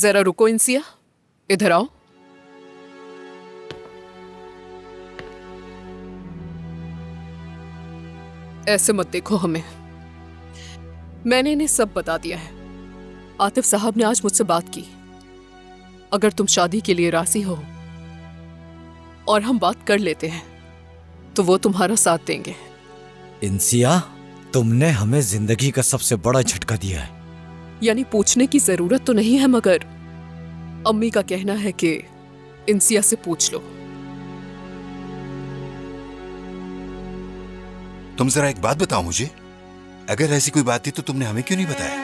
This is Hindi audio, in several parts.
जरा रुको इंसिया, इधर आओ। ऐसे मत देखो हमें, मैंने इन्हें सब बता दिया है। आतिफ साहब ने आज मुझसे बात की। अगर तुम शादी के लिए राजी हो और हम बात कर लेते हैं तो वो तुम्हारा साथ देंगे। इंसिया, तुमने हमें जिंदगी का सबसे बड़ा झटका दिया है। यानी पूछने की जरूरत तो नहीं है, मगर अम्मी का कहना है कि इंसिया से पूछ लो। तुम जरा एक बात बताओ मुझे, अगर ऐसी कोई बात थी तो तुमने हमें क्यों नहीं बताया?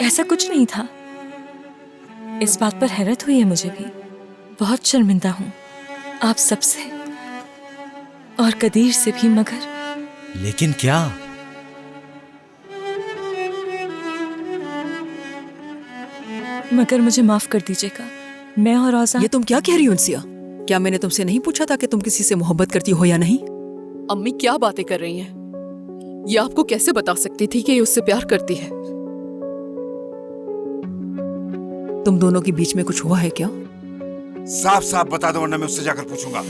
ऐसा कुछ नहीं था। इस बात पर हैरत हुई है मुझे भी। बहुत शर्मिंदा हूं आप सबसे और कदीर से भी, मगर लेकिन क्या? मगर मुझे माफ कर दीजिएगा। मैं और औज़ा। ये तुम क्या कह रही हो इंसिया? क्या मैंने तुमसे नहीं पूछा था कि तुम किसी से मोहब्बत करती हो या नहीं? अम्मी क्या बातें कर रही हैं? ये आपको कैसे बता सकती थी कि ये उससे प्यार करती है? तुम दोनों के बीच में कुछ हुआ है क्या? साफ साफ बता दो वरना मैं उससे जाकर पूछूंगा।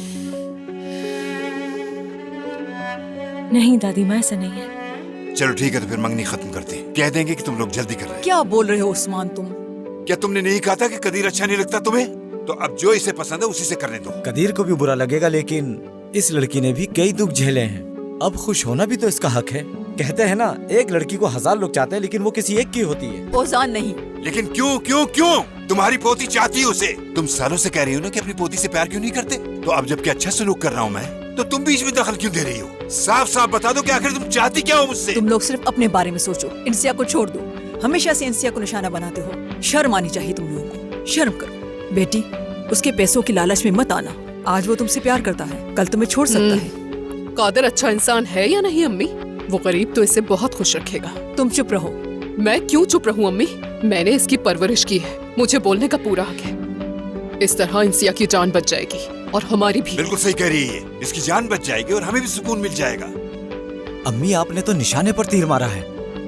नहीं दादी माँ, ऐसा नहीं है। चलो ठीक है, तो फिर मंगनी खत्म करते हैं। कह देंगे कि तुम लोग जल्दी कर रहे हैं। क्या बोल रहे हो उस्मान तुम? क्या तुमने नहीं कहा था कि कदीर अच्छा नहीं लगता तुम्हें? तो अब जो इसे पसंद है उसी से करने दो। कदीर को भी बुरा लगेगा, लेकिन इस लड़की ने भी कई दुख झेले हैं। अब खुश होना भी तो इसका हक है। कहते हैं ना, एक लड़की को 1000 लोग चाहते हैं लेकिन वो किसी एक की होती है। ओजान नहीं। लेकिन क्यों क्यों क्यों? तुम्हारी पोती चाहती है उसे। तुम सालों से कह रही हो ना कि अपनी पोती से प्यार क्यों नहीं करते? तो अब जबकि अच्छा सलूक कर रहा हूँ मैं, तो तुम बीच में दखल क्यों दे रही हो? साफ साफ बता दो कि आखिर तुम चाहती क्या हो मुझसे? तुम लोग सिर्फ अपने बारे में सोचो, इंसिया को छोड़ दो। हमेशा से इंसिया को निशाना बनाते हो। शर्म आनी चाहिए तुम लोगों को। शर्म करो बेटी, उसके पैसों की लालच में मत आना। आज वो तुमसे प्यार करता है, कल तुम्हें छोड़ सकता है। कादर अच्छा इंसान है या नहीं अम्मी? वो गरीब तो इसे बहुत खुश रखेगा। तुम चुप रहो। मैं क्यों चुप रहूं अम्मी? मैंने इसकी परवरिश की है, मुझे बोलने का पूरा हक है। इस तरह इंसिया की जान बच जाएगी और हमारी भी। बिल्कुल सही कह रही है, इसकी जान बच जाएगी और हमें भी सुकून मिल जाएगा। अम्मी, आपने तो निशाने पर तीर मारा है।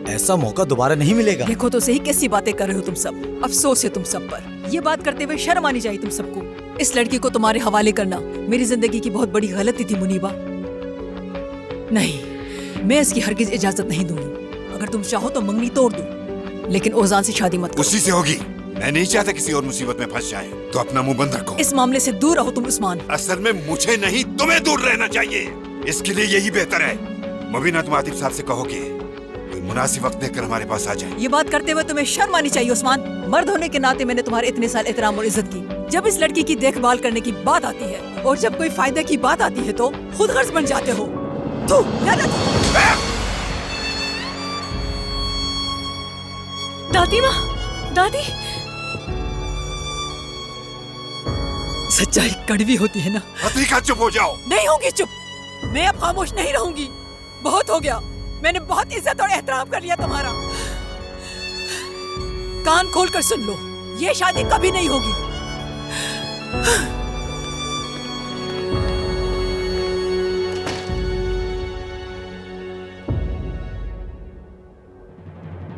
ऐसा मौका दोबारा नहीं मिलेगा। देखो तो सही कैसी बातें कर रहे हो तुम सब। अफसोस है तुम सब पर। ये बात करते हुए शर्म आनी चाहिए तुम सबको। इस लड़की को तुम्हारे हवाले करना मेरी जिंदगी की बहुत बड़ी गलती थी मुनीबा। नहीं, मैं इसकी हरगिज इजाजत नहीं दूंगी। अगर तुम चाहो तो मंगनी तोड़ दो, लेकिन ओजान से शादी मत करो। उसी से होगी। मैं नहीं चाहता किसी और मुसीबत में फंस जाए, तो अपना मुंह बंद रखो। इस मामले से दूर रहो तुम उस्मान। असल में मुझे नहीं, तुम्हें दूर रहना चाहिए। इसके लिए यही बेहतर है। मुबीना, तुम आतिफ साहब से कहो कि कोई मुनासिब वक्त देखकर हमारे पास आ जाए। ये बात करते हुए तुम्हें शर्म आनी चाहिए उस्मान। मर्द होने के नाते मैंने तुम्हारे इतने साल एहतराम और इज्जत की। जब इस लड़की की देखभाल करने की बात आती है और जब कोई फायदे की बात आती है तो खुद गर्ज बन जाते हो। तू दादी माँ, दादी। सच्चाई कड़वी होती है ना। अतीका, चुप हो जाओ। नहीं होगी चुप। मैं अब खामोश नहीं रहूंगी। बहुत हो गया। मैंने बहुत इज्जत और एहतराम कर लिया तुम्हारा। कान खोल कर सुन लो, ये शादी कभी नहीं होगी।